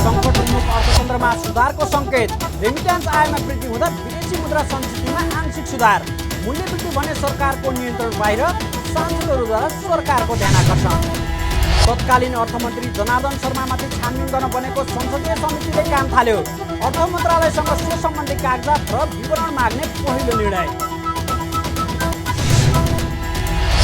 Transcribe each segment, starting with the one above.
सङ्कटोन्मुख अर्थतन्त्रमा सुधारको सङ्केत। रेमिट्यान्स आयमा वृद्धि हुँदा विदेशी मुद्रा सञ्चितमा आंशिक सुधार। मूल्यवृद्धि भने सरकारको नियन्त्रण बाहिर, सांसदहरूद्वारा सरकारको ध्यानाकर्षण। तत्कालीन अर्थमन्त्री जनार्दन शर्मामाथि छानबिन गर्न बनेको संसदीय समितिले काम थाल्यो। अर्थ मन्त्रालयसँग सो सम्बन्धी कागजात र विवरण माग्ने पहिलो निर्णय।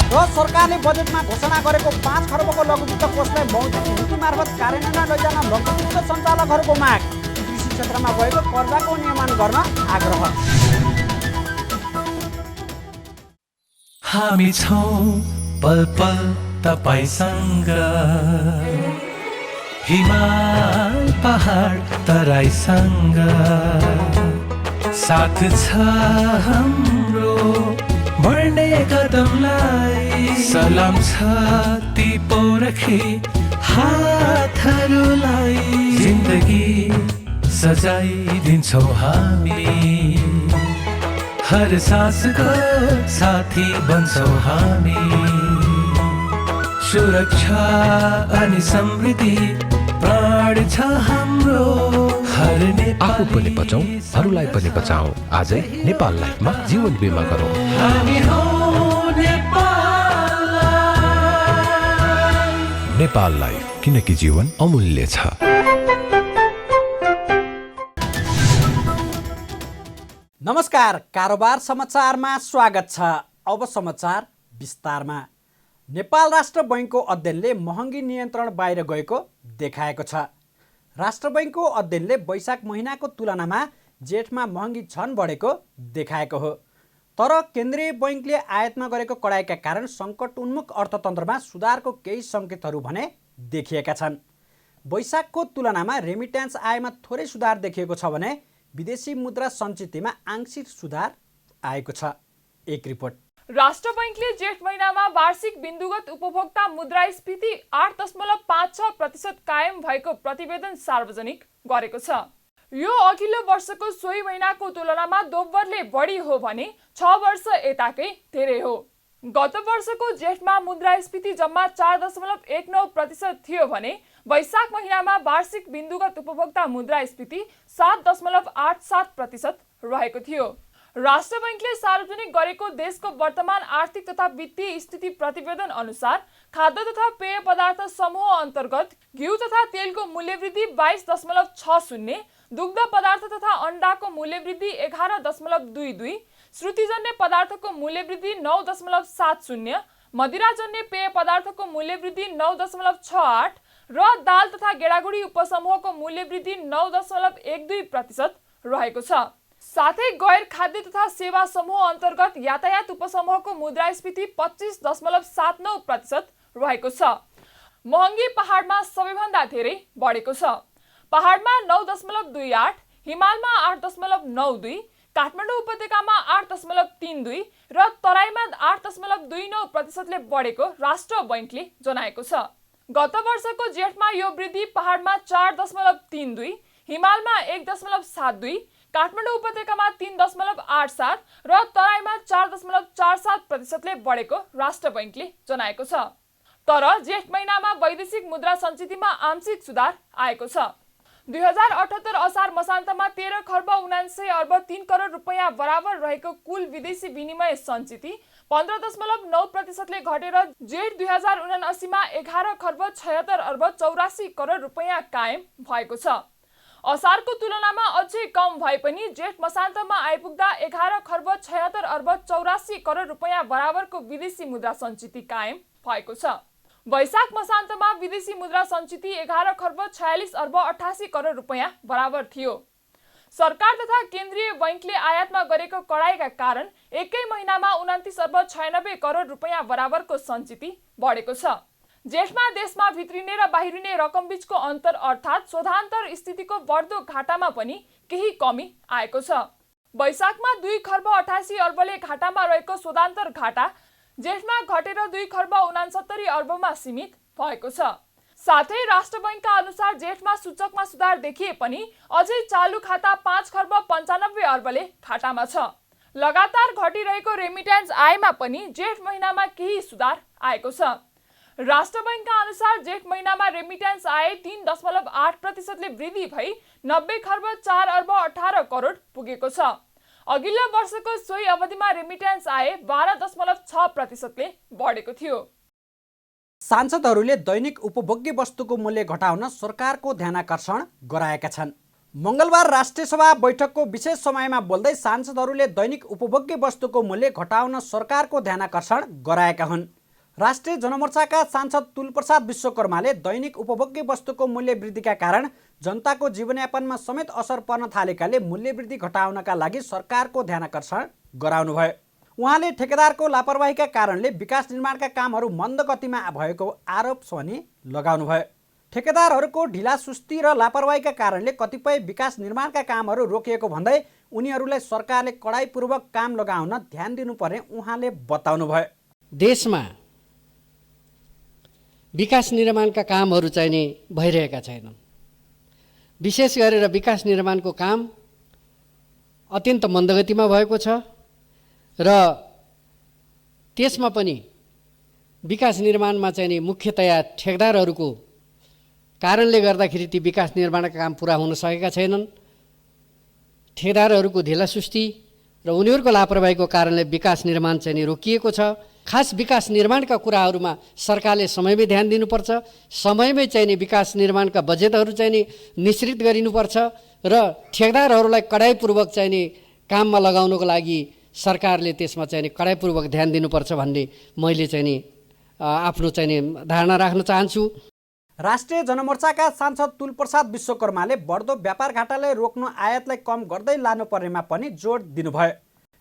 र सरकारले बजेटमा घोषणा गरेको 5 खर्बको लघुवित्त कोषलाई मौद्रिक नीति मार्फत कार्यान्वयनमा लैजान लघुवित्त सञ्चालकहरूको माग। कृषि क्षेत्रमा भएको कर्जाको नियमन गर्न आग्रह। हामी छौं पल पल तपाईसँग, हिमाल पहाड तराईसँग, साथ छ हाम्रो बढ्ने कदमलाई। सलाम छ ती पोरखे हातहरूलाई, जिन्दगी सजाइदिन्छौँ हामी, हर सासको साथी बन्छौँ हामी। सुरक्षा अनि समृद्धि प्राण छ हाम्रो, हर आफू पनि बचौं, अरूलाई पनि बचाऊ। आजै नेपाल लाइफमा जीवन बिमा गरौँ। हामी हौ नेपाल लाइफ। नेपाल लाइफ, किनकि जीवन अमूल्य छ। नमस्कार, कारोबार समाचारमा स्वागत छ। अब समाचार विस्तारमा। नेपाल राष्ट्र बैङ्कको अध्ययनले महँगी नियन्त्रण बाहिर गएको देखाएको छ। राष्ट्र बैङ्कको अध्ययनले वैशाख महिनाको तुलनामा जेठमा महँगी झन बढेको देखाएको हो। तर केन्द्रीय बैङ्कले आयातमा गरेको कडाइका कारण सङ्कटोन्मुख अर्थतन्त्रमा सुधारको केही सङ्केतहरू भने देखिएका छन्। वैशाखको तुलनामा रेमिट्यान्स आयमा थोरै सुधार देखिएको छ भने विदेशी मुद्रा सञ्चितमा आंशिक सुधार आएको छ। एक रिपोर्ट। राष्ट्र बैङ्कले जेठ महिनामा वार्षिक बिन्दुगत उपभोक्ता मुद्रास्फीति 8.56% कायम भएको प्रतिवेदन सार्वजनिक गरेको छ। यो अघिल्लो वर्षको सोही महिनाको तुलनामा दोब्बरले बढी हो भने 6 वर्ष यताकै धेरै हो। गत वर्षको जेठमा मुद्रास्फीति जम्मा 4.19% थियो भने वैशाख महिनामा वार्षिक बिन्दुगत उपभोक्ता मुद्रास्फीति 7.87% रहेको थियो। राष्ट्र बैङ्कले सार्वजनिक गरेको देशको वर्तमान आर्थिक तथा वित्तीय स्थिति प्रतिवेदन अनुसार खाद्य तथा पेय पदार्थ समूह अन्तर्गत घिउ तथा तेलको मूल्यवृद्धि 22.60, दुग्ध पदार्थ तथा अण्डाको मूल्यवृद्धि 11.22, श्रुतिजन्य पदार्थको मूल्यवृद्धि 9.70, मदिराजन्य पेय पदार्थको मूल्यवृद्धि 9.68 र दाल तथा गेडागुडी उपसमूहको मूल्यवृद्धि 9.12% रहेको छ। साथै गैर खाद्य तथा सेवा समूह अन्तर्गत यातायात उपसमूहको मुद्रास्फीति 25.79% रहेको छ। महँगी पहाडमा सबैभन्दा धेरै बढेको छ। पहाडमा 9.28, हिमालमा 8.92, काठमाडौँ उपत्यकामा 8.32 र तराईमा 8.29%ले बढेको राष्ट्र बैङ्कले जनाएको छ। गत वर्षको जेठमा यो वृद्धि पहाडमा 4.32, हिमालमा 1.72, काठमाडौँ उपत्यकामा 3.87 र तराईमा 4.47%ले बढेको राष्ट्र बैङ्कले जनाएको छ। तर जेठ महिनामा वैदेशिक मुद्रा सञ्चितमा आंशिक सुधार आएको छ। 2078 असार मसान्तमा 13 खर्ब 79 अर्ब 3 करोड रुपैयाँ बराबर रहेको कुल विदेशी विनिमय सञ्चित 15.9%ले घटेर जेठ 2079 मा 11 खर्ब 76 अर्ब 84 करोड रुपैयाँ कायम भएको छ। असारको तुलनामा अझै कम भए पनि जेठ मसान्तमा आइपुग्दा 11 खर्ब 76 अर्ब 84 करोड रुपैयाँ बराबरको विदेशी मुद्रा सञ्चित कायम भएको छ। वैशाख मसान्तमा विदेशी मुद्रा सञ्चित 11 खर्ब 46 अर्ब 88 करोड रुपैयाँ बराबर थियो। सरकार तथा केन्द्रीय बैङ्कले आयातमा गरेको कडाइका कारण एकै महिनामा 29 अर्ब 96 करोड रुपैयाँ बराबरको सञ्चित बढेको छ। जेठमा देशमा भित्रिने र बाहिरिने रकमबीचको अन्तर अर्थात् शोधान्तर स्थितिको बढ्दो घाटामा पनि केही कमी आएको छ। वैशाखमा 2 खर्ब 88 अर्बले घाटामा रहेको शोधान्तर घाटा जेठमा घटेर 2 खर्ब 69 अर्बमा सीमित भएको छ। साथै राष्ट्र बैङ्कका अनुसार जेठमा सूचकमा सुधार देखिए पनि अझै चालु खाता 5 खर्ब 95 अर्बले घाटामा छ। लगातार घटिरहेको रेमिट्यान्स आयमा पनि जेठ महिनामा केही सुधार आएको छ। राष्ट्र बैंकका अनुसार जेठ महिनामा रेमिट्यान्स आय 3.8%ले वृद्धि भई 90 खर्ब 4 अर्ब 18 करोड पुगेको छ। अघिल्लो वर्षको सोही अवधिमा रेमिट्यान्स आय 12.6%ले बढेको थियो। सांसदहरूले दैनिक उपभोग्य वस्तुको मूल्य घटाउन सरकारको ध्यानाकर्षण गराएका छन्। मङ्गलबार राष्ट्रिय सभा बैठकको विशेष समयमा बोल्दै सांसदहरूले दैनिक उपभोग्य वस्तुको मूल्य घटाउन सरकारको ध्यानाकर्षण गराएका हुन्। राष्ट्रिय जनमोर्चाका सांसद तुलप्रसाद विश्वकर्माले दैनिक उपभोग्य वस्तुको मूल्य वृद्धिका कारण जनताको जीवनयापनमा समेत असर पर्न थालेकाले मूल्य वृद्धि घटाउनका लागि सरकारको ध्यानाकर्षण गराउनुभयो। उहाँले ठेकेदारको लापरवाहीका कारणले विकास निर्माणका कामहरू मन्द गतिमा भएको आरोप पनि लगाउनुभयो। ठेकेदारहरूको ढिलासुस्ती र लापरवाहीका कारणले कतिपय विकास निर्माणका कामहरू रोकिएको भन्दै उनीहरूलाई सरकारले कडाइपूर्वक काम लगाउन ध्यान दिनुपर्ने उहाँले बताउनुभयो। देशमा विकास निर्माणका कामहरू चाहिँ नि भइरहेका छैनन्। विशेष गरेर विकास निर्माणको काम अत्यन्त मन्दगतिमा भएको छ र त्यसमा पनि विकास निर्माणमा चाहिँ नि मुख्यतया ठेकेदारहरूको कारणले गर्दाखेरि ती विकास निर्माणका काम पुरा हुन सकेका छैनन्। ठेकेदारहरूको ढिलासुस्ती र उनीहरूको लापरवाहीको कारणले विकास निर्माण चाहिँ नि रोकिएको छ। खास विकास निर्माणका कुराहरूमा सरकारले समयमै ध्यान दिनुपर्छ। समयमै चाहिँ नि विकास निर्माणका बजेटहरू चाहिँ नि निश्चित गरिनुपर्छ र ठेकेदारहरूलाई कडाइपूर्वक चाहिँ नि काममा लगाउनको लागि सरकारले त्यसमा चाहिँ नि कडाइपूर्वक ध्यान दिनुपर्छ भन्ने मैले चाहिँ नि आफ्नो चाहिँ नि धारणा राख्न चाहन्छु। राष्ट्रिय जनमोर्चाका सांसद तुलप्रसाद विश्वकर्माले बढ्दो व्यापार घाटालाई रोक्नु आयातलाई कम गर्दै लानुपर्नेमा पनि जोड दिनुभयो।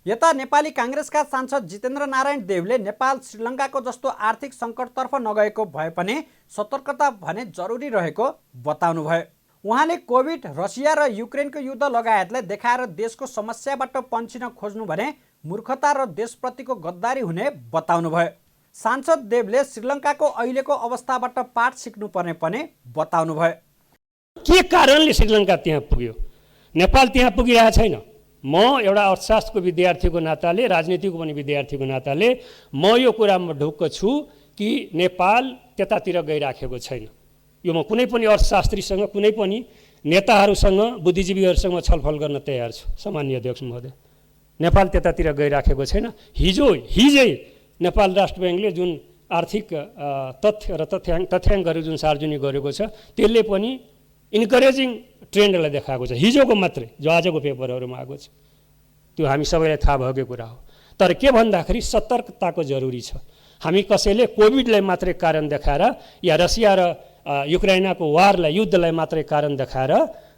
यता नेपाली काङ्ग्रेसका सांसद जितेन्द्र नारायण देवले नेपाल श्रीलङ्काको जस्तो आर्थिक सङ्कटतर्फ नगएको भए पनि सतर्कता भने जरुरी रहेको बताउनुभयो। उहाँले कोभिड, रसिया र युक्रेनको युद्ध लगायतलाई देखाएर देशको समस्याबाट पन्छिन खोज्नु भने मूर्खता र देशप्रतिको गद्दारी हुने बताउनुभयो। सांसद देवले श्रीलङ्काको अहिलेको अवस्थाबाट पाठ सिक्नुपर्ने पनि बताउनुभयो। के कारणले श्रीलङ्का त्यहाँ पुग्यो, नेपाल त्यहाँ पुगिरहेको छैन? म एउटा अर्थशास्त्रको विद्यार्थीको नाताले, राजनीतिको पनि विद्यार्थीको नाताले म यो कुरामा ढुक्क छु कि नेपाल त्यतातिर गइराखेको छैन। यो म कुनै पनि अर्थशास्त्रीसँग, कुनै पनि नेताहरूसँग, बुद्धिजीवीहरूसँग छलफल गर्न तयार छु। सामान्य अध्यक्ष महोदय, नेपाल त्यतातिर गइराखेको छैन। हिजै नेपाल राष्ट्र ब्याङ्कले जुन आर्थिक तथ्य र तथ्याङ्कहरू जुन सार्वजनिक गरेको छ त्यसले पनि इन्करेजिङ ट्रेन्डलाई देखाएको छ। हिजोको मात्रै, जो आजको पेपरहरूमा आएको छ, त्यो हामी सबैलाई थाहा भएको कुरा हो। तर के भन्दाखेरि सतर्कताको जरुरी छ। हामी कसैले कोभिडलाई मात्रै कारण देखाएर या रसिया र युक्रेनको वारलाई, युद्धलाई मात्रै कारण देखाएर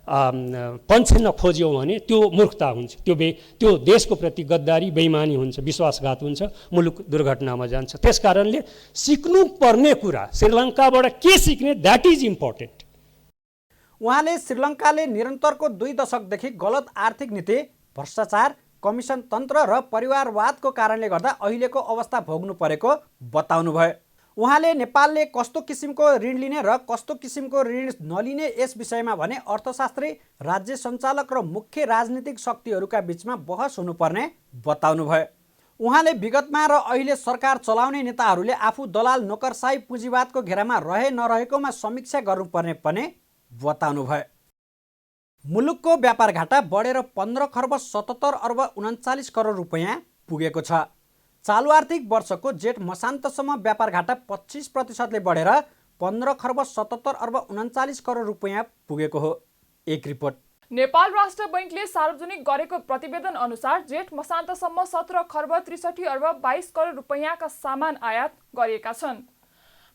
पन्छिन खोज्यौँ भने त्यो मूर्खता हुन्छ। त्यो देशको प्रति गद्दारी, बेइमानी हुन्छ, विश्वासघात हुन्छ, मुलुक दुर्घटनामा जान्छ। त्यस कारणले सिक्नुपर्ने कुरा श्रीलङ्काबाट के सिक्ने, द्याट इज इम्पोर्टेन्ट। उहाँले श्रीलङ्काले निरन्तरको 2 दशकदेखि गलत आर्थिक नीति, भ्रष्टाचार, कमिसन तन्त्र र परिवारवादको कारणले गर्दा अहिलेको अवस्था भोग्नु परेको बताउनुभयो। उहाँले नेपालले कस्तो किसिमको ऋण लिने र कस्तो किसिमको ऋण नलिने यस विषयमा भने अर्थशास्त्री, राज्य सञ्चालक र मुख्य राजनीतिक शक्तिहरूका बीचमा बहस हुनुपर्ने बताउनुभयो। उहाँले विगतमा र अहिले सरकार चलाउने नेताहरूले आफू दलाल, नोकरशाही, पुँजीवादको घेरामा रहे नरहेकोमा समीक्षा गर्नुपर्ने पनि बताउनुभयो। मुलुकको व्यापार घाटा बढेर 15 खर्ब 77 अर्ब 39 करोड रुपैयाँ पुगेको छ। चालु आर्थिक वर्षको जेठ मसान्तसम्म व्यापार घाटा 25%ले बढेर 15 खर्ब 77 अर्ब 39 करोड रुपैयाँ पुगेको हो। एक रिपोर्ट। नेपाल राष्ट्र बैंकले सार्वजनिक गरेको प्रतिवेदन अनुसार जेठ मसान्तसम्म 17 खर्ब 63 अर्ब 22 करोड रुपैयाँका सामान आयात गरिएका छन्।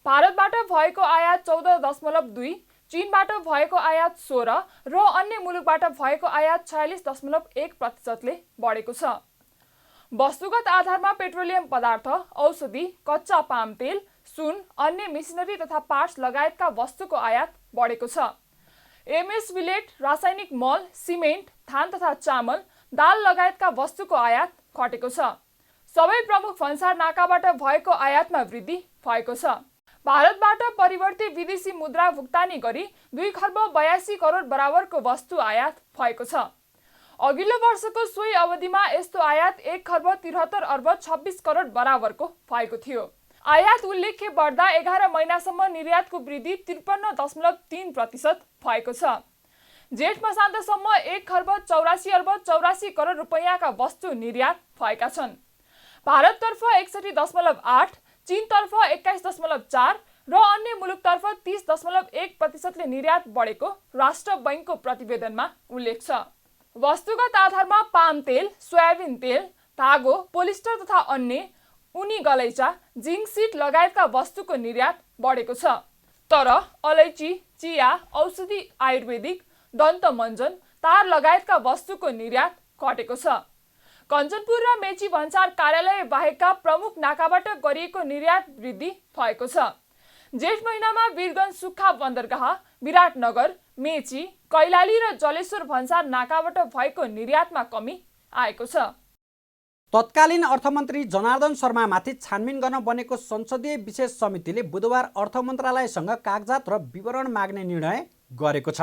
भारतबाट भएको आयात 14.2, चीनबाट भएको आयात 16 र अन्य मुलुकबाट भएको आयात 46.1%ले बढेको छ। वस्तुगत आधारमा पेट्रोलियम पदार्थ, औषधि, कच्चा पाम तेल, सुन, अन्य मेसिनरी तथा पार्ट्स लगायतका वस्तुको आयात बढेको छ। एमएस विलेट, रासायनिक मल, सिमेन्ट, धान तथा चामल, दाल लगायतका वस्तुको आयात घटेको छ। सबै प्रमुख भन्सार नाकाबाट भएको आयातमा वृद्धि भएको छ। भारतबाट परिवर्तित विदेशी मुद्रा भुक्तानी गरी 2 खर्ब 82 करोड बराबरको वस्तु आयात भएको छ। अघिल्लो वर्षको सोही अवधिमा यस्तो आयात 1 खर्ब 73 अर्ब 26 करोड बराबरको भएको थियो। आयात उल्लेख्य बढ्दा 11 महिनासम्म निर्यातको वृद्धि 53.3% भएको छ। जेठ मसान्तसम्म 1,84,84 करोड रुपैयाँका वस्तु निर्यात भएका छन्। भारततर्फ 61.8, चीनतर्फ 21.4 र अन्य मुलुकतर्फ 30.1%ले निर्यात बढेको राष्ट्र बैङ्कको प्रतिवेदनमा उल्लेख छ। वस्तुगत आधारमा पाम तेल, सोयाबिन तेल, धागो, पोलिस्टर तथा अन्य, उनी गलैँचा, जिङ्क सिट लगायतका वस्तुको निर्यात बढेको छ। तर अलैँची, चिया, औषधि, आयुर्वेदिक, दन्तमञ्जन, तार लगायतका वस्तुको निर्यात घटेको छ। कञ्चनपुर र मेची भन्सार कार्यालय बाहेकका प्रमुख नाकाबाट गरिएको निर्यात वृद्धि भएको छ। जेठ महिनामा वीरगञ्ज सुक्खा बन्दरगाह, विराटनगर, मेची, कैलाली र जलेश्वर भन्सार नाकाबाट भएको निर्यातमा कमी आएको छ। तत्कालीन अर्थमन्त्री जनार्दन शर्मामाथि छानबिन गर्न बनेको संसदीय विशेष समितिले बुधबार अर्थ मन्त्रालयसँग कागजात र विवरण माग्ने निर्णय गरेको छ।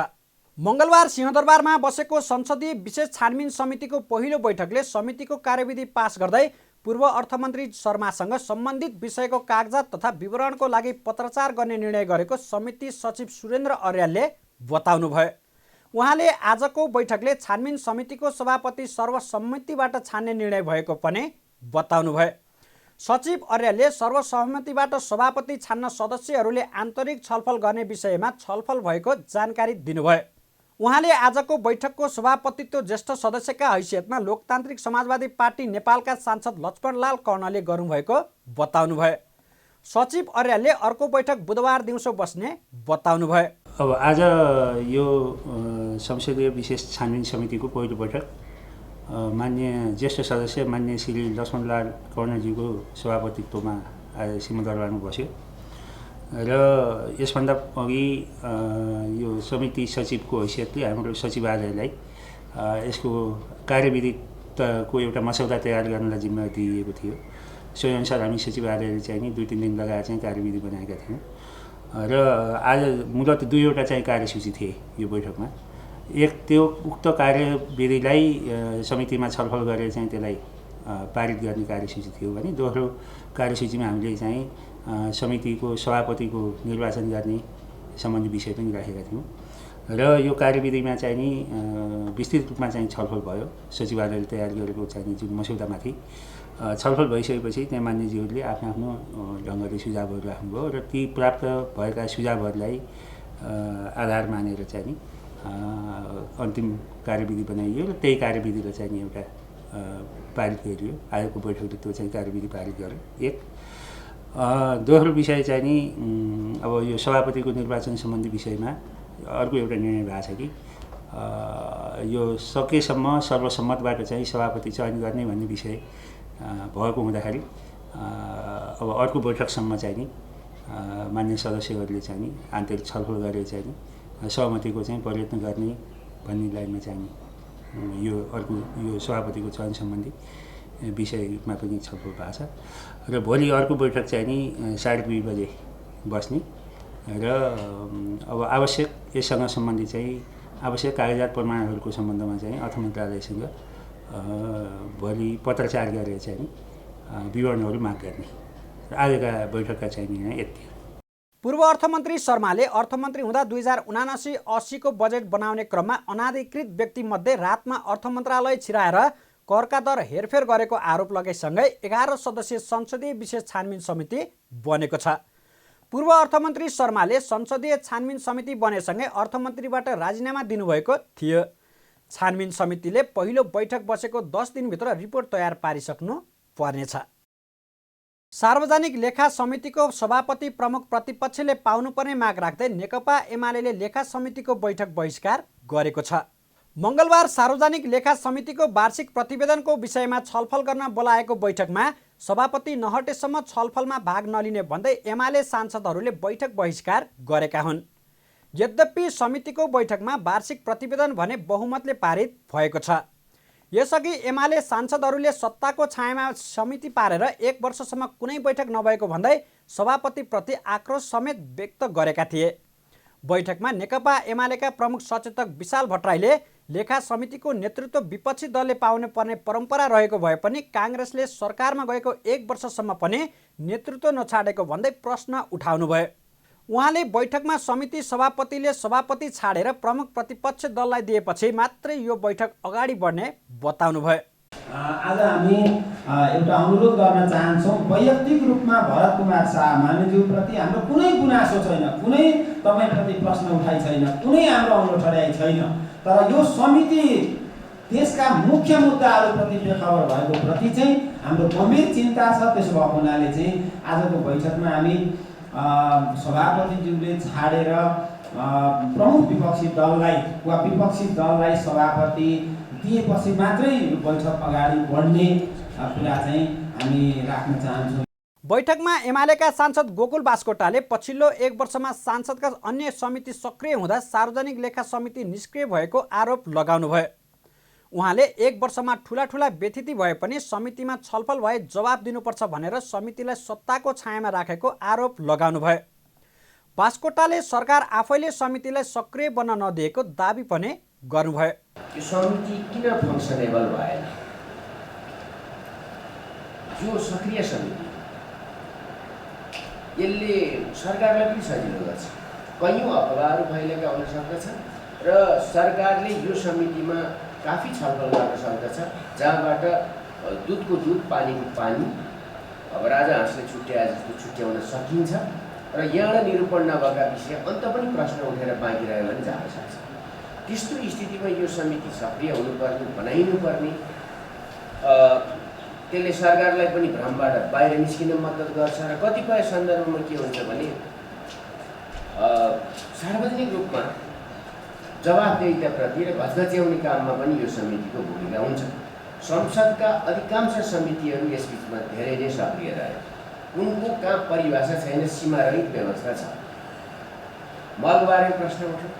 मङ्गलबार सिंहदरबारमा बसेको संसदीय विशेष छानबिन समितिको पहिलो बैठकले समितिको कार्यविधि पास गर्दै पूर्व अर्थमन्त्री शर्मासँग सम्बन्धित विषयको कागजात तथा विवरणको लागि पत्राचार गर्ने निर्णय गरेको समिति सचिव सुरेन्द्र अर्यालले बताउनुभयो। उहाँले आजको बैठकले छानबिन समितिको सभापति सर्वसम्मतिबाट छान्ने निर्णय भएको पनि बताउनुभयो। सचिव अर्यालले सर्वसम्मतिबाट सभापति छान्न सदस्यहरूले आन्तरिक छलफल गर्ने विषयमा छलफल भएको जानकारी दिनुभयो। उहाँले आजको बैठकको सभापतित्व ज्येष्ठ सदस्यका हैसियतमा लोकतान्त्रिक समाजवादी पार्टी नेपालका सांसद लक्ष्मणलाल कर्णले गर्नुभएको बताउनुभयो। सचिव अर्यालले अर्को बैठक बुधबार दिउँसो बस्ने बताउनुभयो। अब आज यो संसदीय विशेष छानबिन समितिको पहिलो बैठक मान्य ज्येष्ठ सदस्य मान्य श्री लक्ष्मणलाल कर्णजीको सभापतित्वमा आज सिंहदरबारमा बस्यो र यसभन्दा अघि यो समिति सचिवको हैसियतले हाम्रो सचिवालयलाई यसको कार्यविधिको एउटा मसौदा तयार गर्नलाई जिम्मा दिइएको थियो। सोहीअनुसार हामी सचिवालयले चाहिँ नि 2-3 दिन लगाएर चाहिँ कार्यविधि बनाएका थियौँ र आज मूलत 2वटा चाहिँ कार्यसूची थिए यो बैठकमा। एक त्यो उक्त कार्यविधिलाई समितिमा छलफल गरेर चाहिँ त्यसलाई पारित गर्ने कार्यसूची थियो भने दोस्रो कार्यसूचीमा हामीले चाहिँ समितिको सभापतिको निर्वाचन गर्ने सम्बन्धी विषय पनि राखेका थियौँ र यो कार्यविधिमा चाहिँ नि विस्तृत रूपमा चाहिँ छलफल भयो। सचिवालयले तयार गरेको चाहिँ जुन मसौदामाथि छलफल भइसकेपछि त्यहाँ मान्यज्यूहरूले आफ्नो आफ्नो ढङ्गले सुझावहरू राख्नुभयो र ती प्राप्त भएका सुझावहरूलाई आधार मानेर चाहिँ नि अन्तिम कार्यविधि बनाइयो र त्यही कार्यविधिलाई चाहिँ नि एउटा पारित गरियो। आजको बैठकले त्यो चाहिँ कार्यविधि पारित गर्यो। एक दोस्रो विषय चाहिँ नि अब यो सभापतिको निर्वाचन सम्बन्धी विषयमा अर्को एउटा निर्णय भएको छ कि यो सकेसम्म सर्वसम्मतबाट चाहिँ सभापति चयन गर्ने भन्ने विषय भएको हुँदाखेरि अब अर्को बैठकसम्म चाहिँ नि मान्य सदस्यहरूले चाहिँ नि आन्तरिक छलफल गरेर चाहिँ नि सहमतिको चाहिँ प्रयत्न गर्ने भन्ने लाइनमा चाहिँ नि यो अर्को यो सभापतिको चयन सम्बन्धी विषयमा पनि छलफल भएको छ र भोलि अर्को बैठक चाहिँ नि 2:30 बजे बस्ने र अब आवश्यक यससँग सम्बन्धी चाहिँ आवश्यक कागजात प्रमाणहरूको सम्बन्धमा चाहिँ अर्थ मन्त्रालयसँग भोलि पत्राचार गरेर चाहिँ नि विवरणहरू माग गर्ने। आजका बैठकका चाहिँ निर्णय यति हो। पूर्व अर्थमन्त्री शर्माले अर्थमन्त्री हुँदा 2079-80 को बजेट बनाउने क्रममा अनाधिकृत व्यक्तिमध्ये रातमा अर्थ मन्त्रालय छिराएर करका दर हेरफेर गरेको आरोप लगाइसँगै 11 सदस्यीय संसदीय विशेष छानबिन समिति बनेको छ। पूर्व अर्थमन्त्री शर्माले संसदीय छानबिन समिति बनेसँगै अर्थमन्त्रीबाट राजीनामा दिनुभएको थियो। छानबिन समितिले पहिलो बैठक बसेको 10 दिनभित्र रिपोर्ट तयार पारिसक्नु पर्नेछ। सार्वजनिक लेखा समितिको सभापति प्रमुख प्रतिपक्षले पाउनुपर्ने माग राख्दै नेकपा एमाले लेखा समितिको बैठक बहिष्कार गरेको छ। मङ्गलबार सार्वजनिक लेखा समितिको वार्षिक प्रतिवेदनको विषयमा छलफल गर्न बोलाएको बैठकमा सभापति नहटेसम्म छलफलमा भाग नलिने भन्दै एमाले सांसदहरूले बैठक बहिष्कार गरेका हुन्। यद्यपि समितिको बैठकमा वार्षिक प्रतिवेदन भने बहुमतले पारित भएको छ। यसअघि एमाले सांसदहरूले सत्ताको छायामा समिति पारेर 1 वर्षसम्म कुनै बैठक नभएको भन्दै सभापतिप्रति आक्रोश समेत व्यक्त गरेका थिए। बैठकमा नेकपा एमालेका प्रमुख सचेतक विशाल भट्टराईले लेखा समितिको नेतृत्व विपक्षी दलले पाउनु पर्ने परम्परा रहेको भए पनि काङ्ग्रेसले सरकारमा गएको 1 वर्षसम्म पनि नेतृत्व नछाडेको भन्दै प्रश्न उठाउनुभयो। उहाँले बैठकमा समिति सभापतिले सभापति छाडेर प्रमुख प्रतिपक्ष दललाई दिएपछि मात्रै यो बैठक अगाडि बढ्ने बताउनुभयो। आज हामी एउटा अनुरोध गर्न चाहन्छौँ, वैयक्तिक रूपमा भरत कुमार शाह मान्यज्यूप्रति हाम्रो कुनै गुनासो छैन, कुनै तपाईँप्रति प्रश्न उठाइ छैन, कुनै हाम्रो औँलो ठड्याइ छैन। तर यो समिति देशका मुख्य मुद्दाहरूप्रति बेखबर भएको प्रति चाहिँ हाम्रो गम्भीर चिन्ता छ। त्यसो भएको हुनाले चाहिँ आजको बैठकमा हामी सभापतिज्यूले छाडेर प्रमुख विपक्षी दललाई वा विपक्षी दललाई सभापति दिएपछि मात्रै बैठक अगाडि बढ्ने कुरा चाहिँ हामी राख्न चाहन्छौँ। बैठकमा एमालेका सांसद गोकुल बास्कोटाले पछिल्लो 1 वर्षमा सांसदका अन्य समिति सक्रिय हुँदा सार्वजनिक लेखा समिति निष्क्रिय भएको आरोप लगाउनुभयो। उहाँले 1 वर्षमा ठुला व्यथिति भए पनि समितिमा छलफल भए जवाब दिनुपर्छ भनेर समितिलाई सत्ताको छायामा राखेको आरोप लगाउनुभयो। बास्कोटाले सरकार आफैले समितिलाई सक्रिय बन्न नदिएको दाबी पनि गर्नुभयो। यो समिति किन फङ्सनेबल भएन? यो सक्रिय समिति यसले सरकारलाई पनि सजिलो गर्छ। कैयौँ अफवाहहरू फैलेका हुन सक्दछन् र सरकारले यो समितिमा काफी छलफल गर्न सक्दछ, जहाँबाट दुधको दुध पानीको पानी अब राजा हाँसले छुट्याए जस्तो छुट्याउन सकिन्छ र यहाँ निरूपण नभएका विषय अन्त पनि प्रश्न उठेर बाँकी रह्यो भने जान सक्छ। त्यस्तो स्थितिमा यो समिति सक्रिय हुनुपर्ने, बनाइनुपर्ने, त्यसले सरकारलाई पनि भ्रमबाट बाहिर निस्किन मद्दत गर्छ र कतिपय सन्दर्भमा के हुन्छ भने सार्वजनिक रूपमा जवाफदेहिताप्रति र घचघच्याउने काममा पनि यो समितिको भूमिका हुन्छ। संसदका अधिकांश समितिहरू यस बिचमा धेरै नै सक्रिय रहे। उनको कहाँ परिभाषा छैन, सीमारहित व्यवस्था छ। मलबारे प्रश्न उठ्यो,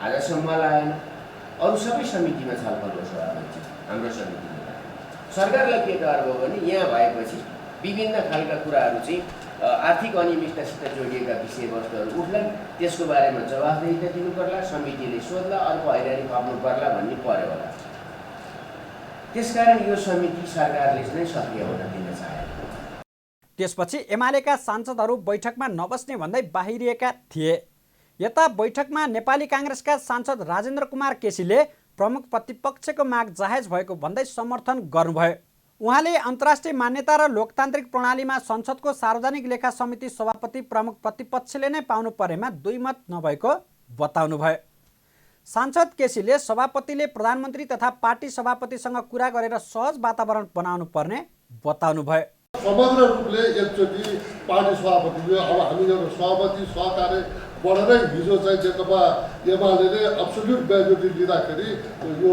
आजसम्म मल आएन। अरू सबै समितिमा छलफल हो सभापछि, हाम्रो समितिमा सरकारलाई के डर भयो भने यहाँ भएपछि विभिन्न खालका कुराहरू चाहिँ आर्थिक अनियमिततासित जोडिएका विषयवस्तुहरू उठ्लान्, त्यसको बारेमा जवाफदेहिता दिनु पर्ला, समितिले सोध्ला, अर्को हैरानी थप्नु पर्ला भन्ने पर्यो होला। त्यसकारण यो समिति सरकारले नै सक्रिय हुन दिन चाहेको। त्यसपछि एमालेका सांसदहरू बैठकमा नबस्ने भन्दै बाहिरिएका थिए। यता बैठकमा नेपाली काङ्ग्रेसका सांसद राजेन्द्र कुमार केसीले प्रमुख प्रतिपक्षको माग जायज भएको भन्दै समर्थन गर्नुभयो। उहाँले अन्तर्राष्ट्रिय मान्यता र लोकतान्त्रिक प्रणालीमा संसदको सार्वजनिक लेखा समिति सभापति प्रमुख प्रतिपक्षले नै पाउनु परेमा दुई मत नभएको बताउनुभयो। सांसद केसीले सभापतिले प्रधानमन्त्री तथा पार्टी सभापतिसँग कुरा गरेर सहज वातावरण बनाउनु पर्ने बताउनुभयो। समग्र रूपले एकचोटि पार्टी सभापतिले अब हामी एउटा सभापति सहकार्य बढेरै हिजो चाहिँ नेकपा एमाले अब्सोल्युट मेजोरिटी लिँदाखेरि यो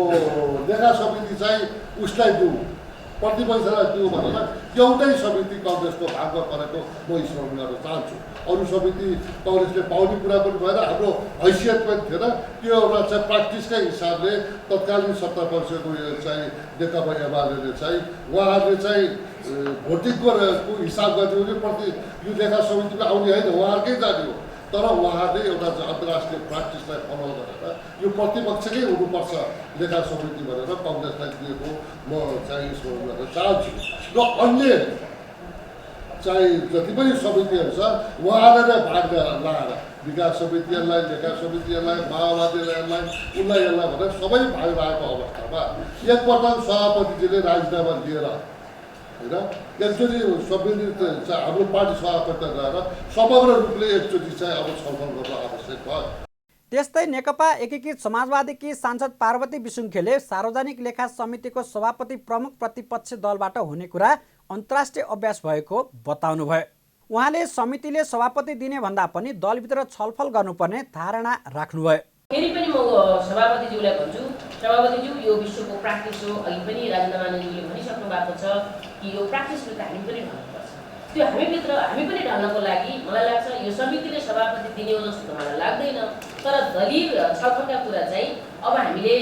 लेखा समिति चाहिँ उसलाई दिउँ, प्रतिपक्षलाई दिउँ भनेर एउटै समिति कङ्ग्रेसको भागमा परेको म स्मरण गर्न चाहन्छु। अरू समिति कङ्ग्रेसले पाउने कुरा पनि भएन, हाम्रो हैसियत पनि थिएन। त्यो एउटा चाहिँ प्र्याक्टिसकै हिसाबले तत्कालीन सत्ता पक्षको चाहिँ नेकपा एमाले चाहिँ उहाँहरूले चाहिँ भोटिङको हिसाब गर्ने हो प्रति यो लेखा समितिमा आउने होइन, उहाँहरूकै जाने हो। तर उहाँहरूले एउटा अन्तर्राष्ट्रिय प्र्याक्टिसलाई फलो गरेर यो प्रतिपक्षकै हुनुपर्छ लेखा समिति भनेर कङ्ग्रेसलाई दिएको म चाहिँ स्मरण गर्न चाहन्छु। र अन्य चाहिँ जति पनि समितिहरू छ उहाँहरूले भाग लाएर विकास समितिहरूलाई, लेखा समितिहरूलाई, माओवादीहरूलाई, यसलाई भनेर सबै भाग लागेको अवस्थामा एकपल्ट सभापतिजीले राजीनामा दिएर होइन एकचोटि सम्मिलित हाम्रो पार्टी सभापति गएर समग्र रूपले एकचोटि चाहिँ अब छलफल गर्न आवश्यक भयो। त्यस्तै नेकपा एकीकृत समाजवादीकी सांसद पार्वती विसुङखेले सार्वजनिक लेखा समितिको सभापति प्रमुख प्रतिपक्ष दलबाट हुने कुरा अन्तर्राष्ट्रिय अभ्यास भएको बताउनुभयो। उहाँले समितिले सभापति दिने भन्दा पनि दलभित्र छलफल गर्नुपर्ने धारणा राख्नुभयो। फेरि पनि म सभापतिज्यूलाई भन्छु, सभापतिज्यू यो विश्वको प्र्याक्टिस हो। अघि पनि राजेन्द्रमानज्यूले भनिसक्नु भएको छ कि यो प्र्याक्टिसले त हामी पनि ढल्नुपर्छ। त्यो हामी पनि ढल्नको लागि मलाई लाग्छ यो समितिले सभापति दिने हो जस्तो त मलाई लाग्दैन। तर दलीय छलफलका कुरा चाहिँ अब हामीले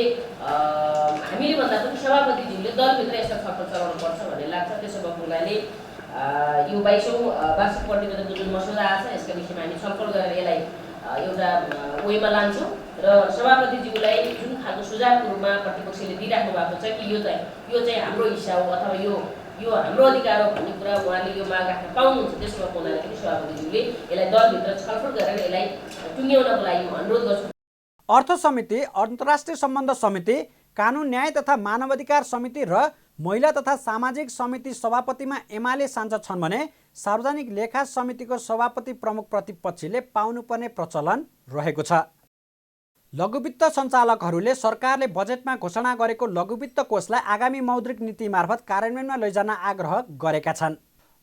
भन्दा पनि सभापतिज्यूले दलभित्र यस्ता छलफल चलाउनुपर्छ भन्ने लाग्छ। त्यसो भएको हुनाले यो 22औं वार्षिक प्रतिवेदनको जुन मसौदा आएको छ यसका विषयमा हामी छलफल गरेर यसलाई एउटा वेमा लान्छौँ र र सभापतिज्यूलाई जुन खालको सुझावको रूपमा प्रतिपक्षले दिइराख्नु भएको छ कि यो चाहिँ हाम्रो हिस्सा हो अथवा यो हाम्रो अधिकार हो भन्ने कुरा उहाँले यो माग राख्न पाउनुहुन्छ। त्यसमा हुँदाखेरि सभापतिज्यूले यसलाई दलभित्र छलफल गरेर यसलाई टुङ्ग्याउनको लागि म अनुरोध गर्छु। अर्थ समिति, अन्तर्राष्ट्रिय सम्बन्ध समिति, कानुन न्याय तथा मानवाधिकार समिति र महिला तथा सामाजिक समिति सभापतिमा एमाले सांसद छन् भने सार्वजनिक लेखा समितिको सभापति प्रमुख प्रतिपक्षीले पाउनुपर्ने प्रचलन रहेको छ। लघुवित्त सञ्चालकहरूले सरकारले बजेटमा घोषणा गरेको लघुवित्त कोषलाई आगामी मौद्रिक नीति मार्फत कार्यान्वयनमा लैजान आग्रह गरेका छन्।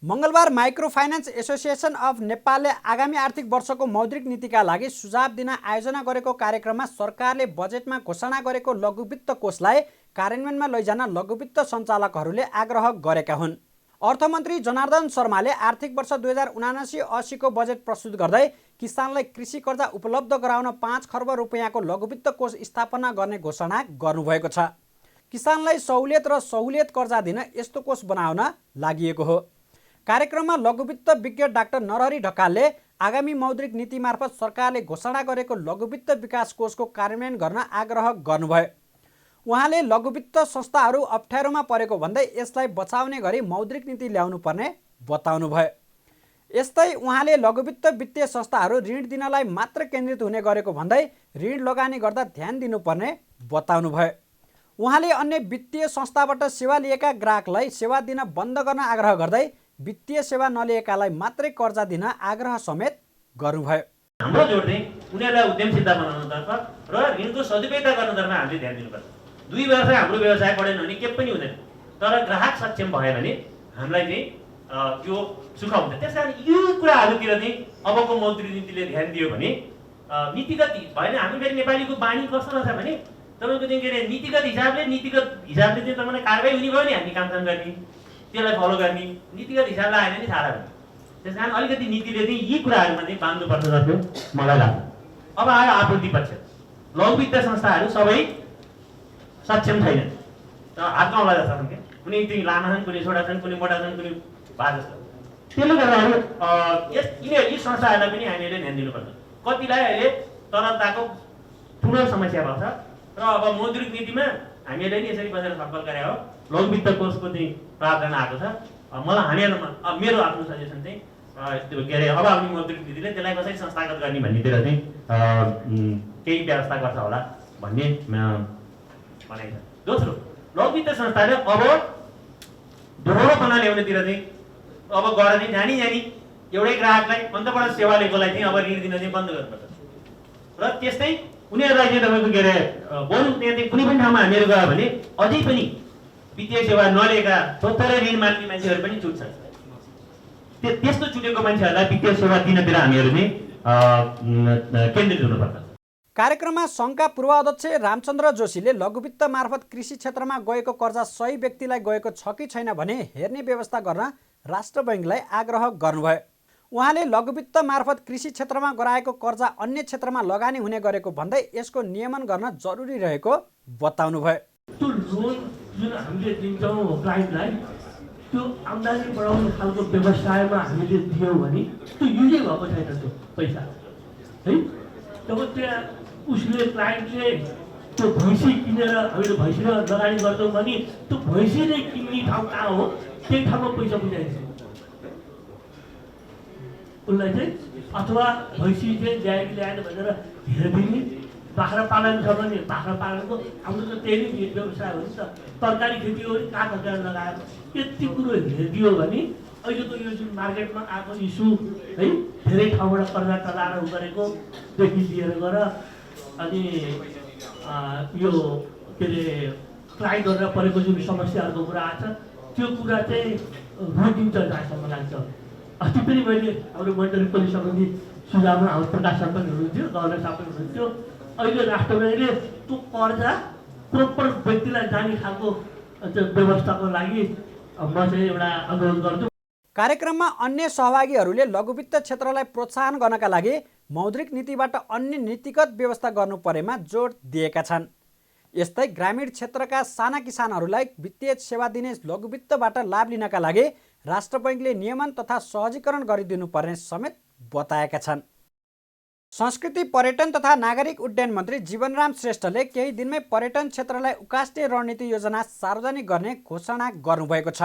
मङ्गलबार माइक्रो फाइनान्स एसोसिएसन अफ नेपालले आगामी आर्थिक वर्षको मौद्रिक नीतिका लागि सुझाव दिन आयोजना गरेको कार्यक्रममा सरकारले बजेटमा घोषणा गरेको लघुवित्त कोषलाई कार्यान्वयनमा लैजान लघुवित्त सञ्चालकहरूले आग्रह गरेका हुन्। अर्थमन्त्री जनार्दन शर्माले आर्थिक वर्ष 2079-80 को बजेट प्रस्तुत गर्दै किसानलाई कृषि कर्जा उपलब्ध गराउन 5 खर्ब रुपियाँको लघुवित्त कोष स्थापना गर्ने घोषणा गर्नुभएको छ। किसानलाई सहुलियत कर्जा दिन यस्तो कोष बनाउन लागि हो। कार्यक्रममा लघुवित्त विज्ञ डाक्टर नरहरी ढकालले आगामी मौद्रिक नीति मार्फत सरकारले घोषणा गरेको लघुवित्त विकास कोषको कार्यान्वयन गर्न आग्रह गर्नुभयो। उहाँले लघुवित्त संस्थाहरू अप्ठ्यारोमा परेको भन्दै यसलाई बचाउने गरी मौद्रिक नीति ल्याउनु पर्ने बताउनुभयो। यस्तै उहाँले लघुवित्त वित्तीय संस्थाहरू ऋण दिनलाई मात्र केन्द्रित हुने गरेको भन्दै ऋण लगानी गर्दा ध्यान दिनुपर्ने बताउनुभयो। उहाँले अन्य वित्तीय संस्थाबाट सेवा लिएका ग्राहकलाई सेवा दिन बन्द गर्न आग्रह गर्दै वित्तीय सेवा नलिएकालाई मात्रै कर्जा दिन आग्रह समेत गर्नुभयो। हाम्रो जोड चाहिँ उनीहरूलाई उद्यमशीलता बनाउनतर्फ र ऋणको सदुपयोग गर्नतर्फ हामीले ध्यान दिनुपर्छ। 2 वर्ष हाम्रो व्यवसाय बढेन भने के पनि हुँदैन, तर ग्राहक सक्षम भयो भने हामीलाई चाहिँ त्यो सुख हुन्छ। त्यसकारण यो कुराहरूतिर चाहिँ अबको मौद्रिक नीतिले ध्यान दियो भने नीतिगत भएन। हाम्रो फेरि नेपालीको बानी कस्तो रहेछ भने तपाईँको चाहिँ के अरे नीतिगत हिसाबले चाहिँ तपाईँलाई कारबाही हुने भयो नि हामी कामकाज गर्ने, त्यसलाई फलो गर्ने, नीतिगत हिसाबले आएन नि सारा भयो। त्यस कारण अलिकति नीतिले चाहिँ यी कुराहरूमा चाहिँ बाँध्नुपर्छ जस्तो मलाई लाग्छ। अब आयो आपूर्ति पक्ष। लघुवित्त संस्थाहरू सबै सक्षम छैनन्, हात नौला जस्तो छन् क्या। कुनै चाहिँ लामा छन्, कुनै छोटा छन्, कुनै मोटा छन्, कुनै भा जस्तो। त्यसले गर्दाखेरि यी संस्थाहरूलाई पनि हामीले ध्यान दिनुपर्छ। कतिलाई अहिले तरलताको ठुलो समस्या भएको छ र अब मौद्रिक नीतिमा हामीले नि यसरी बसेर छलफल गरे हो। लघुवित्त कोषको चाहिँ प्रावधान आएको छ। मलाई मेरो आफ्नो सजेसन चाहिँ के अरे अब आउने मौद्रिक नीतिले त्यसलाई कसरी संस्थागत गर्ने भन्नेतिर चाहिँ केही व्यवस्था गर्छ होला भन्ने भनाइ छ। दोस्रो, लघुवित्त संस्थाले अब दोहोरोपना ल्याउनेतिर चाहिँ अब गएर चाहिँ जानी एउटै ग्राहकलाई अन्तबाट सेवा लिएकोलाई चाहिँ अब ऋण दिन चाहिँ बन्द गर्नुपर्छ। र त्यस्तै उनीहरूलाई चाहिँ तपाईँको के अरे बरु त्यहाँ चाहिँ कुनै पनि ठाउँमा हामीहरू गयो भने अझै पनि वित्तीय सेवा नलिएका थोत्तरै ऋण माग्ने मान्छेहरू पनि छुट्छन्। त्यस्तो छुटेको मान्छेहरूलाई वित्तीय सेवा दिनतिर हामीहरू चाहिँ केन्द्रित हुनुपर्छ। कार्यक्रममा सङ्घका पूर्व अध्यक्ष रामचन्द्र जोशीले लघुवित्त मार्फत कृषि क्षेत्रमा गएको कर्जा सही व्यक्तिलाई गएको छ कि छैन भने हेर्ने व्यवस्था गर्न राष्ट्र बैङ्कलाई आग्रह गर्नुभयो। उहाँले लघुवित्त मार्फत कृषि क्षेत्रमा गराएको कर्जा अन्य क्षेत्रमा लगानी हुने गरेको भन्दै यसको नियमन गर्न जरुरी रहेको बताउनुभयो। त्यो लोन जुन हामीले दिन्छौँ क्लाइन्टलाई, त्यो आम्दानी बढाउने खालको व्यवसायमा हामीले दियौँ भने त्यो युजै भएको छैन त्यो पैसा है। तब त्यहाँ उसले क्लाइन्टले त्यो भैँसी किनेर हामीले भैँसी लगानी गर्छौँ भने त्यो भैँसी नै किन्ने ठाउँ कहाँ हो त्यही ठाउँमा पैसा बुझाइन्छ उसलाई चाहिँ। अथवा भैँसी चाहिँ ल्याएर ल्याएन भनेर हेरिदिने। बाख्रा पालन छ भने बाख्रा पालनको हाम्रो त त्यही नै व्यवसाय हो नि त। तरकारी खेती हो नि, काठ हतियार लगाएर यति कुरो हेरिदियो भने अहिलेको यो जुन मार्केटमा आएको इस्यु है, धेरै ठाउँबाट कर्जा टलाएर गरेकोदेखि लिएर गएर अनि यो के अरे क्लाइन्टहरूलाई परेको जुन समस्याहरूको कुरा आएको छ त्यो कुरा चाहिँ रोकिन्छ जहाँसम्म लाग्छ। अस्ति पनि मैले हाम्रो मन्त्री पुलिस सम्बन्धी सुझावमा हाम्रो प्रकाश साहब पनि हुनुहुन्थ्यो, गवर्नर साहब पनि हुनुहुन्थ्यो। अहिले राष्ट्र ब्याङ्कले त्यो कर्जा प्रोपर व्यक्तिलाई जाने खालको व्यवस्थाको लागि म चाहिँ एउटा अनुरोध गर्छु। कार्यक्रममा अन्य सहभागीहरूले लघुवित्त क्षेत्रलाई प्रोत्साहन गर्नका लागि मौद्रिक नीतिबाट अन्य नीतिगत व्यवस्था गर्नु परेमा जोड दिएका छन्। यस्तै ग्रामीण क्षेत्रका साना किसानहरूलाई वित्तीय सेवा दिने लघुवित्तबाट लाभ लिनका लागि राष्ट्र बैङ्कले नियमन तथा सहजीकरण गरिदिनु पर्ने समेत बताएका छन्। संस्कृति पर्यटन तथा नागरिक उड्डयन मन्त्री जीवनराम श्रेष्ठले केही दिनमै पर्यटन क्षेत्रलाई उकास्ने रणनीति योजना सार्वजनिक गर्ने घोषणा गर्नुभएको छ।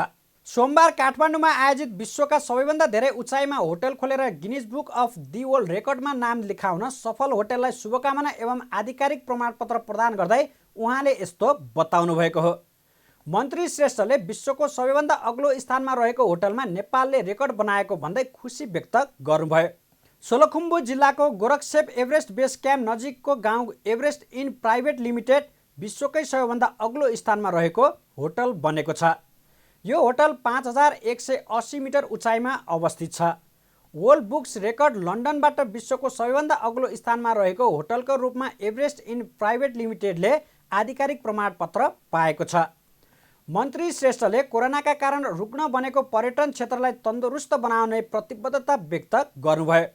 सोमबार काठमाडौँमा आयोजित विश्वका सबैभन्दा धेरै उचाइमा होटल खोलेर Guinness book of the world रेकर्डमा नाम लेखाउन सफल होटललाई शुभकामना एवं आधिकारिक प्रमाणपत्र प्रदान गर्दै उहाँले यस्तो बताउनु भएको हो। मन्त्री श्रेष्ठले विश्वको सबैभन्दा अग्लो स्थानमा रहेको होटलमा नेपालले रेकर्ड बनाएको भन्दै खुसी व्यक्त गर्नुभयो। सोलुखुम्बु जिल्लाको गोरखसेप एभरेस्ट बेस क्याम्प नजिकको गाउँ एभरेस्ट इन प्राइभेट लिमिटेड विश्वकै सबैभन्दा अग्लो स्थानमा रहेको होटल बनेको छ। यो होटल 5180 मिटर उचाइमा अवस्थित छ। वर्ल्ड बुक्स रेकर्ड लन्डनबाट विश्वको सबैभन्दा अग्लो स्थानमा रहेको होटलको रूपमा एभरेस्ट इन प्राइभेट लिमिटेडले आधिकारिक प्रमाणपत्र पाएको छ। मन्त्री श्रेष्ठले कोरोनाका कारण रुग्न बनेको पर्यटन क्षेत्रलाई तन्दुरुस्त बनाउने प्रतिबद्धता व्यक्त गर्नुभयो।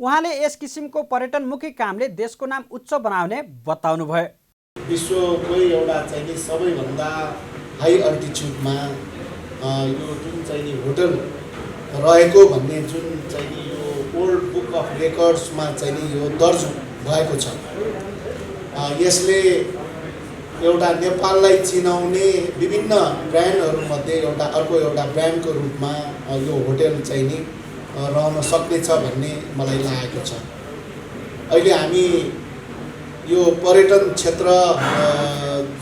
उहाँले यस किसिमको पर्यटनमुखी कामले देशको नाम उच्च बनाउने बताउनुभयो। विश्वकै एउटा चाहिँ सबैभन्दा हाई अल्टिच्युडमा यो जुन चाहिँ होटल रहेको भन्ने जुन चाहिँ यो वर्ल्ड बुक अफ रेकर्ड्समा चाहिँ यो दर्ज भएको छ। यसले एउटा नेपाललाई चिनाउने विभिन्न ब्रान्डहरूमध्ये अर्को एउटा ब्रान्डको रूपमा यो होटल चाहिँ नि रहन सक्नेछ भन्ने मलाई लागेको छ। अहिले हामी यो पर्यटन क्षेत्र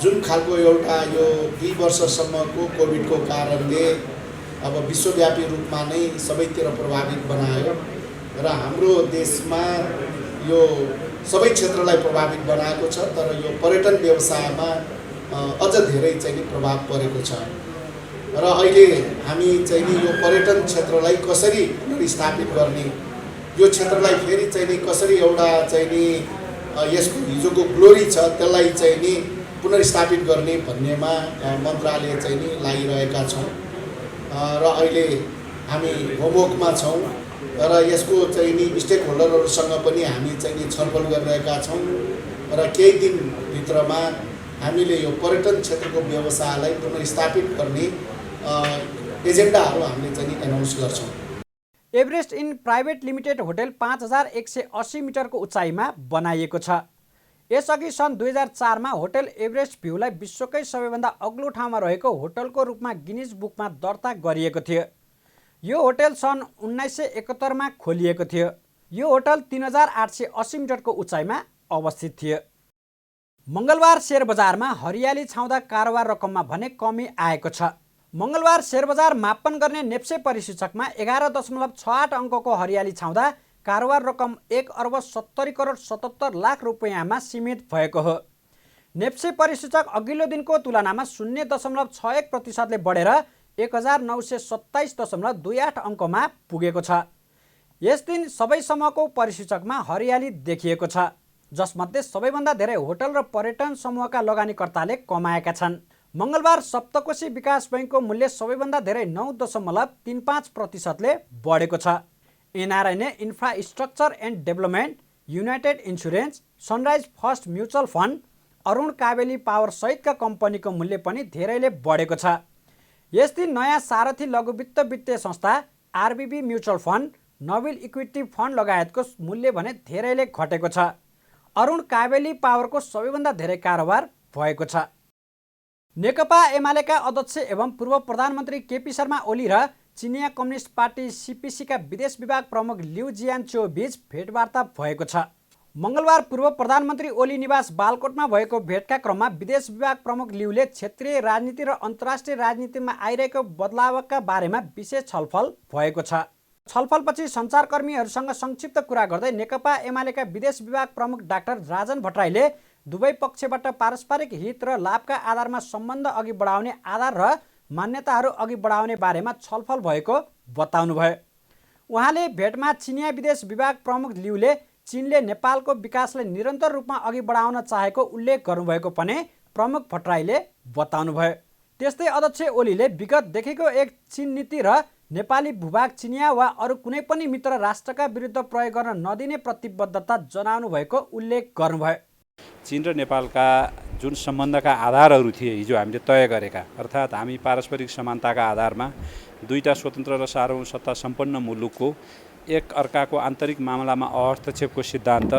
जुन खालको एउटा यो 2 वर्षसम्मको कोभिडको कारणले अब विश्वव्यापी रूपमा नै सबैतिर प्रभावित बनायो र हाम्रो देशमा यो सबै क्षेत्रलाई प्रभावित बनाएको छ। तर यो पर्यटन व्यवसायमा अझ धेरै चाहिँ प्रभाव परेको छ र अहिले हामी चाहिँ यो पर्यटन क्षेत्रलाई कसरी स्थापित गर्ने, यो क्षेत्रलाई फेरि चाहिँ कसरी एउटा चाहिँ यसको हिजोको ग्लोरी छ त्यसलाई चाहिँ नि पुनर्स्थापित गर्ने भन्नेमा मन्त्रालय चाहिँ नि लागिरहेका छौँ र अहिले हामी होमवर्कमा छौँ र यसको चाहिँ नि स्टेक होल्डरहरूसँग पनि हामी चाहिँ नि छलफल गरिरहेका छौँ र केही दिनभित्रमा हामीले यो पर्यटन क्षेत्रको व्यवसायलाई पुनर्स्थापित गर्ने एजेन्डाहरू हामीले चाहिँ नि एनाउन्स गर्छौँ। Everest in private limited hotel 5180 मिटरको उचाइमा बनाइएको छ। यसअघि सन् 2004 मा होटल एभरेस्ट भ्यूलाई विश्वकै सबैभन्दा अग्लो ठाउँमा रहेको होटलको रूपमा गिनिज बुकमा दर्ता गरिएको थियो। यो होटल सन् 1971 मा खोलिएको थियो। यो होटल 3880 मिटरको उचाइमा अवस्थित थियो। मङ्गलबार शेयर बजारमा हरियाली छाउँदा कारोबार रकममा भने कमी आएको छ। मङ्गलबार शेयर बजार मापन गर्ने नेप्से परिसूचकमा 11.68 अङ्कको हरियाली छाउँदा कारोबार रकम 1,70,77,00,000 रुपैयाँमा सीमित भएको हो। नेप्से परिसूचक अघिल्लो दिनको तुलनामा 0.61% बढेर 1927.28 अङ्कमा पुगेको छ। यस दिन सबै समूहको परिसूचकमा हरियाली देखिएको छ, जसमध्ये सबैभन्दा धेरै होटल र पर्यटन समूहका लगानीकर्ताले कमाएका छन्। मङ्गलबार सप्तकोशी विकास बैङ्कको मूल्य सबैभन्दा धेरै 9.35%ले बढेको छ। NRNA infrastructure and development, united insurance, sunrise first mutual fund, Arun Kabeli power सहितका कम्पनीको मूल्य पनि धेरैले बढेको छ। यस दिन नयाँ सारथी लघुवित्त वित्तीय संस्था, आरबिबी म्युचुअल फन्ड, नोबेल इक्विटी फन्ड लगायतको मूल्य भने धेरैले घटेको छ। अरुण काबेली पावरको सबैभन्दा धेरै कारोबार भएको छ। नेकपा एमालेका अध्यक्ष एवं पूर्व प्रधानमन्त्री केपी शर्मा ओली र चिनिया कम्युनिस्ट पार्टी सीपीसीका विदेश विभाग प्रमुख लिउ जियान्चो बीच भेटवार्ता भएको छ। मङ्गलबार पूर्व प्रधानमन्त्री ओली निवास बालकोटमा भएको भेटका क्रममा विदेश विभाग प्रमुख लिउले क्षेत्रीय राजनीति र अन्तर्राष्ट्रिय राजनीतिमा आइरहेको बदलावका बारेमा विशेष छलफल भएको छ। छलफलपछि सञ्चारकर्मीहरूसँग संक्षिप्त कुरा गर्दै नेकपा एमालेका विदेश विभाग प्रमुख डाक्टर राजन भट्टराईले दुवै पक्षबाट पारस्परिक हित र लाभका आधारमा सम्बन्ध अघि बढाउने आधार र मान्यताहरू अघि बढाउने बारेमा छलफल भएको बताउनुभयो। उहाँले भेटमा चिनिया विदेश विभाग प्रमुख लिउले चीनले नेपालको विकासलाई निरन्तर रूपमा अघि बढाउन चाहेको उल्लेख गर्नुभएको पनि प्रमुख भट्टराईले बताउनुभयो। त्यस्तै अध्यक्ष ओलीले विगतदेखिको एक चीन नीति र नेपाली भूभाग चिनिया वा अरू कुनै पनि मित्र राष्ट्रका विरुद्ध प्रयोग गर्न नदिने प्रतिबद्धता जनाउनु भएको उल्लेख गर्नुभयो। चीन र नेपालका जुन सम्बन्धका आधारहरू थिए हिजो हामीले तय गरेका, अर्थात् हामी पारस्परिक समानताका आधारमा दुईटा स्वतन्त्र र सार्वभौम सत्ता सम्पन्न मुलुकको एक अर्काको आन्तरिक मामलामा हस्तक्षेपको सिद्धान्त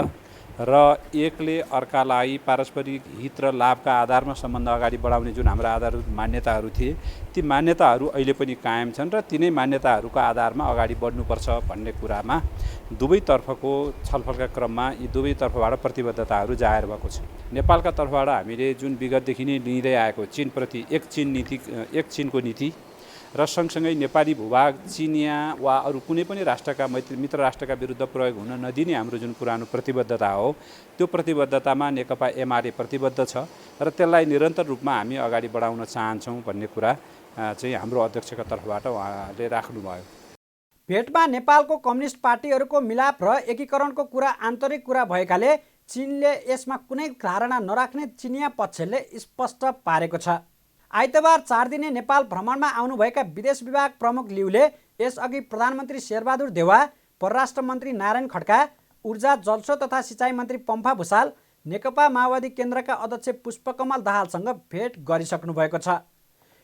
र एकले अर्कालाई पारस्परिक हित र लाभका आधारमा सम्बन्ध अगाडि बढाउने जुन हाम्रा आधारभूत मान्यताहरू थिए ती मान्यताहरू अहिले पनि कायम छन् र तिनै मान्यताहरूका आधारमा अगाडि बढ्नुपर्छ भन्ने कुरामा दुवैतर्फको छलफलका क्रममा यी दुवैतर्फबाट प्रतिबद्धताहरू जाहेर भएको छ। नेपालका तर्फबाट हामीले जुन विगतदेखि नै लिँदै आएको चीनप्रति एक चीनको नीति र सँगसँगै नेपाली भूभाग चिनिया वा अरू कुनै पनि राष्ट्रका मित्र राष्ट्रका विरुद्ध प्रयोग हुन नदिने हाम्रो जुन पुरानो प्रतिबद्धता हो त्यो प्रतिबद्धतामा नेकपा एमाले प्रतिबद्ध छ र त्यसलाई निरन्तर रूपमा हामी अगाडि बढाउन चाहन्छौँ भन्ने कुरा चाहिँ हाम्रो अध्यक्षका तर्फबाट उहाँले राख्नुभयो। भेटमा नेपालको कम्युनिस्ट पार्टीहरूको मिलाप र एकीकरणको कुरा आन्तरिक कुरा भएकाले चीनले यसमा कुनै धारणा नराख्ने चिनिया पक्षले स्पष्ट पारेको छ। आइतबार 4 दिने नेपाल भ्रमणमा आउनुभएका विदेश विभाग प्रमुख लिउले यसअघि प्रधानमन्त्री शेरबहादुर देउवा, परराष्ट्र मन्त्री नारायण खड्का, ऊर्जा जलस्रोत तथा सिँचाइ मन्त्री पम्फा भूषाल, नेकपा माओवादी केन्द्रका अध्यक्ष पुष्पकमल दाहालसँग भेट गरिसक्नु भएको छ।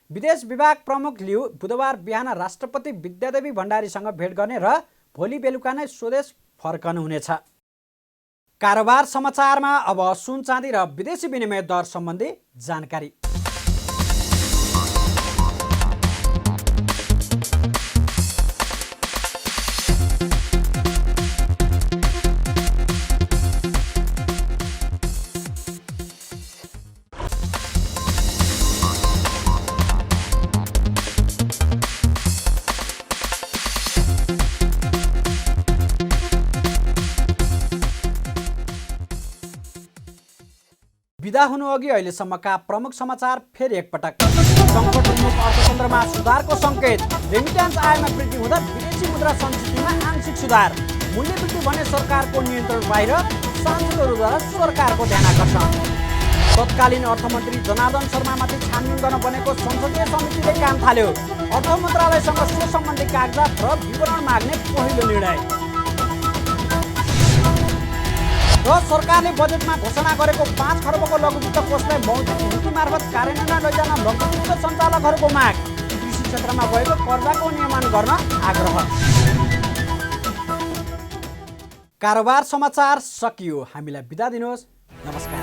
विदेश विभाग प्रमुख लिउ बुधबार बिहान राष्ट्रपति विद्यादेवी भण्डारीसँग भेट गर्ने र भोलि बेलुका नै स्वदेश फर्कनुहुनेछ। कारोबार समाचारमा अब सुन चाँदी र विदेशी विनिमय दर सम्बन्धी जानकारी। विदा हुनुअघि अहिलेसम्मका प्रमुख समाचार फेरि एकपटक। सङ्कटोन्मुख अर्थतन्त्रमा सुधारको सङ्केत, रेमिट्यान्स आयमा वृद्धि हुँदा विदेशी मुद्रा सञ्चितमा आंशिक सुधार, मूल्य वृद्धि भने सरकारको नियन्त्रण बाहिर, सांसदहरूद्वारा सरकारको ध्यानाकर्षण। तत्कालीन अर्थमन्त्री जनार्दन शर्मामाथि छानबिन गर्न बनेको संसदीय समितिले काम थाल्यो। अर्थ मन्त्रालयसँग सो सम्बन्धी कागजात र विवरण माग्ने पहिलो निर्णय। र सरकारले बजेटमा घोषणा गरेको 5 खर्बको लघुवित्त कोषलाई मौद्रिक नीति मार्फत कार्यान्वयनमा लैजान लघुवित्त सञ्चालकहरूको माग। कृषि क्षेत्रमा भएको कर्जाको नियमन गर्न आग्रह। कारोबार समाचार सकियो। हामीलाई बिदा दिनुहोस्। नमस्कार।